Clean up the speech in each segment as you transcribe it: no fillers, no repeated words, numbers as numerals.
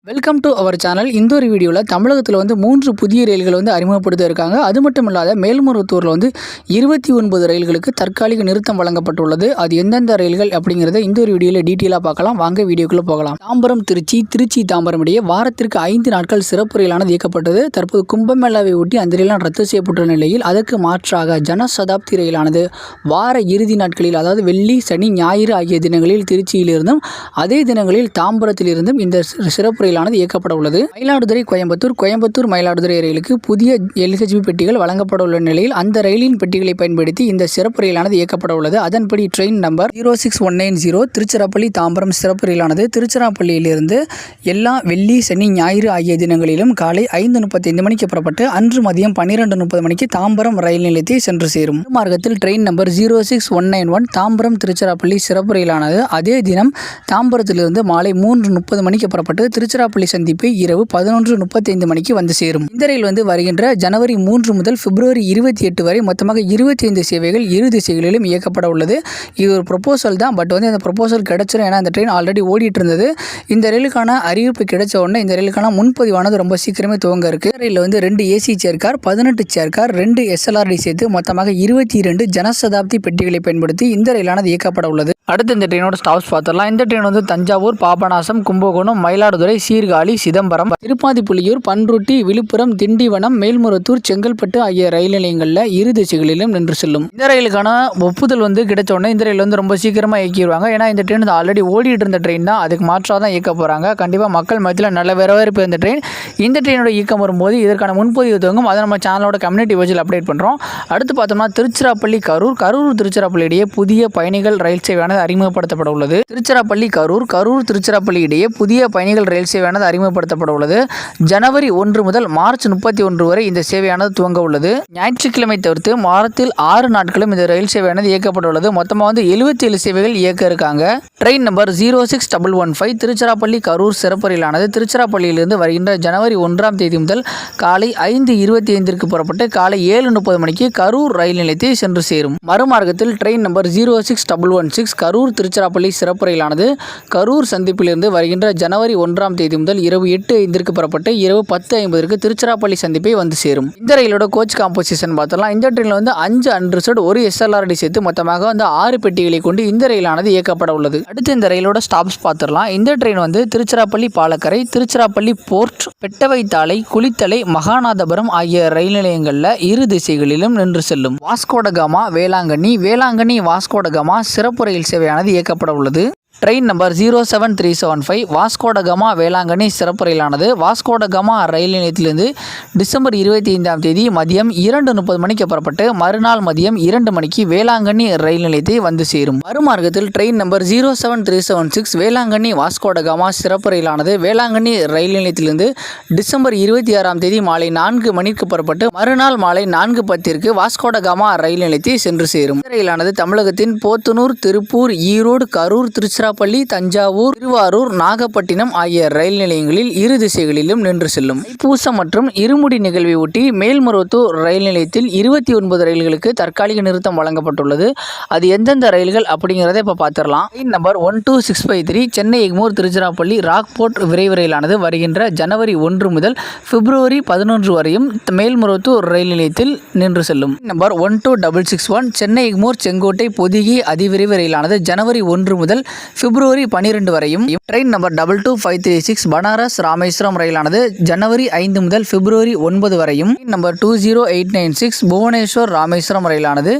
Welcome to our channel. இந்த ஒரு வீடியோவில் தமிழகத்தில் 3 புதிய ரயில்கள் அறிமுகப்படுத்த இருக்காங்க. அது மட்டும் இல்லாத மேல்மருவத்தூரில் 29 ரயில்களுக்கு தற்காலிக நிறுத்தம் வழங்கப்பட்டுள்ளது. அது எந்தெந்த ரயில்கள் அப்படிங்கிறத இந்த ஒரு வீடியோவில் டீட்டெயிலாக பார்க்கலாம். வாங்க வீடியோக்குள்ளே போகலாம். தாம்பரம் திருச்சி தாம்பரம் இடையே வாரத்திற்கு 5 நாட்கள் சிறப்பு ரயிலானது இயக்கப்பட்டது. தற்போது கும்பமேளாவை ஒட்டி அந்த ரயிலான ரத்து செய்யப்பட்ட நிலையில் அதற்கு மாற்றாக ஜனசதாப்தி ரயிலானது வார இறுதி நாட்களில், அதாவது வெள்ளி, சனி, ஞாயிறு ஆகிய தினங்களில் திருச்சியிலிருந்தும் அதே தினங்களில் தாம்பரத்திலிருந்தும் இந்த சிறப்பு ரயில் இயக்கப்பட உள்ளது. மயிலாடுதுறை கோயம்புத்தூர் மயிலாடுதுறை ரயிலுக்கு புதிய LHB பெட்டிகள் வழங்கப்பட உள்ள நிலையில் அந்த ரயிலின் பெட்டிகளை பயன்படுத்தி இந்த சிறப்பு ரயிலானது இயக்கப்பட உள்ளது. அதன்படி ட்ரெயின் நம்பர் 06190 திருச்சிராப்பள்ளி தாம்பரம் சிறப்பு ரயிலானது திருச்சிராப்பள்ளியிலிருந்து எல்லா வெள்ளி, சனி, ஞாயிறு ஆகிய தினங்களிலும் காலை 5:35 மணிக்கு புறப்பட்டு அன்று மதியம் 12:30 மணிக்கு தாம்பரம் ரயில் நிலையத்தை சென்று சேரும். மார்க்கத்தில் ட்ரெயின் நம்பர் 06191 தாம்பரம் திருச்சிராப்பள்ளி சிறப்பு ரயிலானது அதே தினம் தாம்பரத்திலிருந்து மாலை 3:30 மணிக்கு புறப்பட்டு திருச்சிராப்பள்ளி சந்திப்பை இரவு 11:35 மணிக்கு வந்து சேரும். இந்த ரயில் வருகின்ற ஜனவரி 3 முதல் பிப்ரவரி 28 வரை மொத்தமாக 25 சேவைகள் இரு திசைகளிலும் இயக்கப்பட உள்ளது. இது ஒரு ப்ரொபோசல் தான். பட் அந்த ப்ரொபோசல் கிடைச்சிடும். ஏன்னா அந்த ட்ரெயின் ஆல்ரெடி ஓடிட்டு இருந்தது. இந்த ரயிலுக்கான அறிவிப்பு கிடைச்ச உடனே இந்த ரயிலுக்கான முன்பதிவானது ரொம்ப சீக்கிரமே துவங்க இருக்கு. ரயிலில் 2 AC chair car, 18 chair car, 2 SLRD சேர்த்து மொத்தமாக 22 ஜனசதாப்தி பெட்டிகளை பயன்படுத்தி இந்த ரயிலானது இயக்கப்பட உள்ளது. அடுத்து இந்த ட்ரெயினோட ஸ்டாப்ஸ் பார்த்துடலாம். இந்த ட்ரெயின் தஞ்சாவூர், பாபநாசம், கும்பகோணம், மயிலாடுதுறை, சீர்காழி, சிதம்பரம், திருப்பாதிப்புலியூர், பன்ருட்டி, விழுப்புரம், திண்டிவனம், மேல்மருவத்தூர், செங்கல்பட்டு ஆகிய ரயில் நிலையங்களில் இரு திசைகளிலும் நின்று செல்லும். இந்த ரயிலுக்கான ஒப்புதல் கிடைச்ச உடனே இந்த ரயில் ரொம்ப சீக்கிரமாக இயக்கிடுவாங்க. ஏன்னா இந்த ட்ரெயின் ஆல்ரெடி ஓடிட்டு இருந்த ட்ரெயின் தான். அதுக்கு மாற்றாக தான் இயக்க போகிறாங்க. கண்டிப்பாக மக்கள் மத்தியில் நல்ல வரவேற்பு இந்த ட்ரெயின். இந்த ட்ரெயினோட இயக்கம் வரும்போது இதற்கான முன்பதிவு துவங்கும். அதை நம்ம சேனலோட கம்யூனிட்டி பேஜில் அப்டேட் பண்ணுறோம். அடுத்து பார்த்தோம்னா திருச்சிராப்பள்ளி கரூர் திருச்சிராப்பள்ளி இடையே புதிய பயணிகள் ரயில் சேவையானது அறிமுகப்படுத்தப்பட உள்ளது. திருச்சிராப்பள்ளி கரூர் திருச்சிராப்பள்ளி இடையே புதிய பயணிகள் ரயில் சேவையானது அறிமுகப்படுத்தப்பட உள்ளது. ஜனவரி 1 முதல் மார்ச் 31 வரை இந்த சேவையானது துவங்க உள்ளது. ஞாயிற்றுக்கிழமை தவிர்த்து வாரத்தில் 6 நாட்களும் இந்த ரயில் சேவையானது இயக்கப்பட உள்ளது. மொத்தமாக 77 சேவைகள் இயக்க இருக்காங்க. ட்ரெயின் நம்பர் 06115 திருச்சிராப்பள்ளி கரூர் சிறப்பு ரயிலானது திருச்சிராப்பள்ளியிலிருந்து வருகின்ற ஜனவரி 1ஆம் தேதி முதல் காலை 5:25 புறப்பட்டு காலை 7:30 மணிக்கு கரூர் ரயில் நிலையத்தை சென்று சேரும். மறுமார்க்கத்தில் ட்ரெயின் நம்பர் 06116 கரூர் திருச்சிராப்பள்ளி சிறப்பு ரயிலானது கரூர் சந்திப்பிலிருந்து வருகின்ற ஜனவரி 1ஆம் தேதி முதல் இரவு 8:05 புறப்பட்டு இரவு 10:50 திருச்சிராப்பள்ளி சந்திப்பை வந்து சேரும். இந்த ரயிலோட கோச் காம்போசிஷன் பார்த்தலாம். இந்த ட்ரெயினில் 5 அன்ரிசர்வ்டு 1 SLRD சேர்த்து மொத்தமாக 6 பெட்டிகளை கொண்டு இந்த ரயிலானது இயக்கப்பட உள்ளது. அடுத்து இந்த ரயிலோட ஸ்டாப்ஸ் பார்த்துடலாம். இந்த ட்ரெயின் திருச்சிராப்பள்ளி பாலக்கரை, திருச்சிராப்பள்ளி போர்ட், பெட்டவைத்தாளை, குளித்தலை, மகாநாதபுரம் ஆகிய ரயில் நிலையங்களில் இரு திசைகளிலும் நின்று செல்லும். வாஸ்கோடகாமா வேளாங்கண்ணி வாஸ்கோடகாமா சிறப்பு ரயில் சேவையானது இயக்கப்பட உள்ளது. ட்ரெயின் நம்பர் 07375 வாஸ்கோடகாமா வேளாங்கண்ணி சிறப்பு ரயிலானது வாஸ்கோடகாமா ரயில் நிலையத்திலிருந்து டிசம்பர் 25ஆம் தேதி மதியம் 2:30 மணிக்கு புறப்பட்டு மறுநாள் மதியம் 2 மணிக்கு வேளாங்கண்ணி ரயில் நிலையத்தை வந்து சேரும். மறுமார்க்கத்தில் ட்ரெயின் நம்பர் 07376 வேளாங்கண்ணி வாஸ்கோடகாமா சிறப்பு ரயிலானது வேளாங்கண்ணி ரயில் நிலையத்திலிருந்து டிசம்பர் 26ஆம் தேதி மாலை 4 மணிக்கு புறப்பட்டு மறுநாள் மாலை 4:10 வாஸ்கோடகாமா ரயில் நிலையத்தை சென்று சேரும். இந்த ரயிலானது தமிழகத்தின் போத்தனூர், திருப்பூர், ஈரோடு, கரூர், திருச்சிராப்பள்ளி, தஞ்சாவூர், திருவாரூர், நாகப்பட்டினம் ஆகிய ரயில் நிலையங்களில் இரு திசைகளிலும் நின்று செல்லும். தைப்பூசம் மற்றும் இருமுடி நிகழ்வை ஒட்டி மேல்மருவத்தூர் ரயில் நிலையத்தில் 29 ரயில்களுக்கு தற்காலிக நிறுத்தம் வழங்கப்பட்டுள்ளது. அது எந்தெந்த ரயில்கள் அப்படிங்கிறத இப்போ பார்த்துடலாம். ட்ரெயின் நம்பர் 12653 சென்னை எக்மோர் திருச்சிராப்பள்ளி ராக்போர்ட் விரைவு ரயிலானது வருகின்ற ஜனவரி 1 முதல் பிப்ரவரி 11 வரையும் மேல்மருவத்தூர் ரயில் நிலையத்தில் நின்று செல்லும். நம்பர் 12661 சென்னை எக்மோர் செங்கோட்டை பொதிகை அதிவிரைவு ரயிலானது ஜனவரி 1 முதல் பிப்ரவரி 12 வரையும். ட்ரெயின் நம்பர் 22536 பனாரஸ் ராமேஸ்வரம் ரயிலானது ஜனவரி 5 முதல் பிப்ரவரி 9 வரையும். நம்பர் 20896 புவனேஸ்வர் ராமேஸ்வரம் ரயிலானது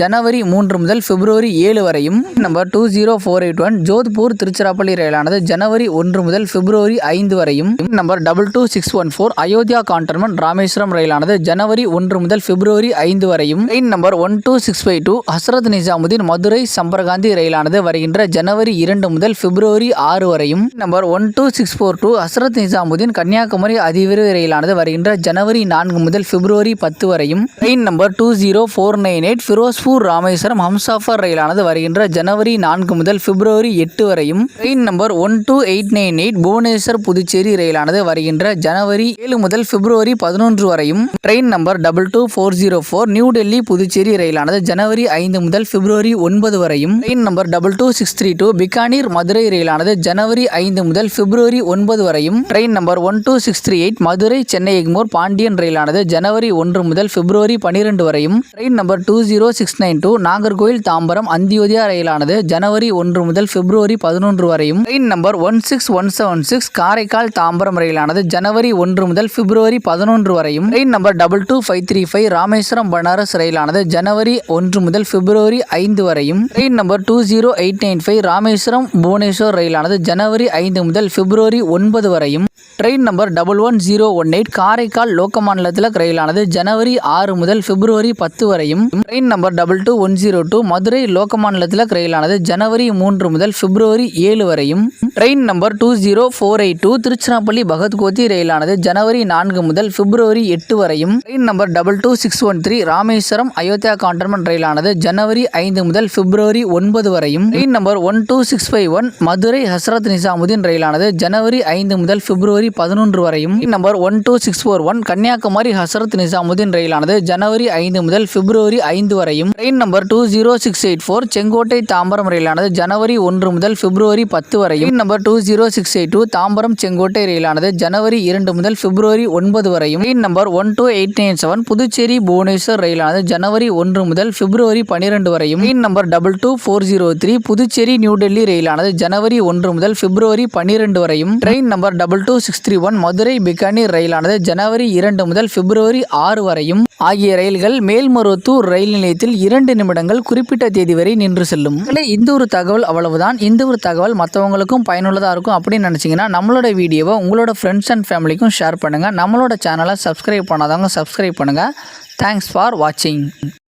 ஜனவரி 3 முதல் பிப்ரவரி 7 வரையும். நம்பர் 20481 ஜோத்பூர் திருச்சிராப்பள்ளி ரயிலானது ஜனவரி 1 முதல் பிப்ரவரி 5 வரையும். நம்பர் 22614 அயோத்தியா கான்டோன்மென்ட் ராமேஸ்வரம் ரயிலானது ஜனவரி 1 முதல் பிப்ரவரி 5 வரையும். ட்ரெயின் நம்பர் 12652 ஹஸ்ரத் நிசாமுதீன் மதுரை சம்பரகாந்தி ரயிலானது வருகின்ற ஜனவரி 2 முதல் பிப்ரவரி 6 வரையும். நம்பர் 12642 ஹஸ்ரத் நிசாமுதீன் கன்னியாகுமரி அதிவிரைவு ரயிலானது வருகின்ற ஜனவரி 4 முதல் பிப்ரவரி 10 வரையும். ட்ரெயின் நம்பர் 20498 ஃபிரோஸ்பூர் ராமேஸ்வரம் ஹம்சாஃபர் ரயிலானது வருகின்ற ஜனவரி 4 முதல் பிப்ரவரி 8 வரையும். ட்ரெயின் நம்பர் 12898 புவனேஸ்வர் புதுச்சேரி ரயிலானது வருகின்ற ஜனவரி 7 முதல் பிப்ரவரி 11 வரையும். Train number 22404 new Delhi Puducherry ரயிலானது ஜனவரி 5 முதல் பிப்ரவரி 9 வரையும். ட்ரெயின் நம்பர் 22632 பிக் பிகானீர் மதுரை ரயிலானது ஜனவரி 5 முதல் பிப்ரவரி 9 வரையும். ட்ரெயின் நம்பர் 12638 மதுரை சென்னை எக்மோர் பாண்டியன் ரயிலானது ஜனவரி 1 முதல் பிப்ரவரி 12 வரையும். ட்ரெயின் நம்பர் 20692 நாகர்கோயில் தாம்பரம் அந்தியோதயா ரயிலானது ஜனவரி 1 முதல் பிப்ரவரி 11 வரையும். ட்ரெயின் நம்பர் 16176 காரைக்கால் தாம்பரம் ரயிலானது ஜனவரி 1 முதல் பிப்ரவரி 11 வரையும். ட்ரெயின் நம்பர் 22535 ராமேஸ்வரம் பனாரஸ் ரயிலானது ஜனவரி 1 முதல் பிப்ரவரி 5 வரையும். ட்ரெயின் நம்பர் 20895 ராமேஸ்வரம் புவனேஸ்வர் ரயிலானது ஜனவரி 5 முதல் பிப்ரவரி 9 வரையும். ட்ரெயின் நம்பர் 11018 காரைக்கால் லோகமான்ய திலக் ரயிலானது ஜனவரி 6 முதல் பிப்ரவரி 10 வரையும். ட்ரெயின் நம்பர் 22102 மதுரை லோகமான்ய திலக் ரயிலானது ஜனவரி 3 முதல் பிப்ரவரி 7 வரையும். ட்ரெயின் நம்பர் 20482 திருச்சிராப்பள்ளி பகத்கோத்தி ரயிலானது ஜனவரி 4 முதல் பிப்ரவரி 8 வரையும். ட்ரெயின் நம்பர் 22613 ராமேஸ்வரம் அயோத்தியா கான்டோன்மென்ட் ரயிலானது ஜனவரி 5 முதல் பிப்ரவரி 9 வரையும். ட்ரெயின் நம்பர் 12651 மதுரை ஹஸ்ரத் நிசாமுதீன் ரயிலானது ஜனவரி 5 முதல் பிப்ரவரி 11 வரையும். நம்பர் 12641 கன்னியாகுமரி ஹஸ்ரத் நிசாமுதீன் ரயிலானது ஜனவரி 5 முதல் பிப்ரவரி 5 வரையும். ட்ரெயின் நம்பர் 20684 செங்கோட்டை தாம்பரம் ரயிலானது ஜனவரி 1 முதல் பிப்ரவரி 10 வரையும். நம்பர் 20682 தாம்பரம் செங்கோட்டை ரயிலானது ஜனவரி 2 முதல் பிப்ரவரி 9 வரையும். ட்ரெயின் நம்பர் 12897 புதுச்சேரி புவனேஸ்வர் ரயிலானது ஜனவரி 1 முதல் பிப்ரவரி 12 வரையும். Train number 22403 Puducherry new Delhi ரயிலானது ஜனவரி 1 முதல் பிப்ரவரி 12 வரையும். ட்ரெயின் நம்பர் 22631 மதுரை பிகானீர் ரயிலானது ஜனவரி 2 முதல் பிப்ரவரி 6 வரையும். ஆகிய ரயில்கள் மேல்மருவத்தூர் ரயில் நிலையத்தில் 2 நிமிடங்கள் குறிப்பிட்ட தேதி வரை நின்று செல்லும். இந்த ஒரு தகவல் அவ்வளவுதான். இந்த ஒரு தகவல் மற்றவங்களுக்கும் பயனுள்ளதாக இருக்கும் அப்படின்னு நினச்சிங்கன்னா நம்மளோட வீடியோவை உங்களோட ஃப்ரெண்ட்ஸ் அண்ட் ஃபேமிலிக்கும் ஷேர் பண்ணுங்கள். நம்மளோட சேனலை சப்ஸ்கிரைப் பண்ணாதவங்க சப்ஸ்கிரைப் பண்ணுங்கள். தேங்க்ஸ் ஃபார் வாட்சிங்.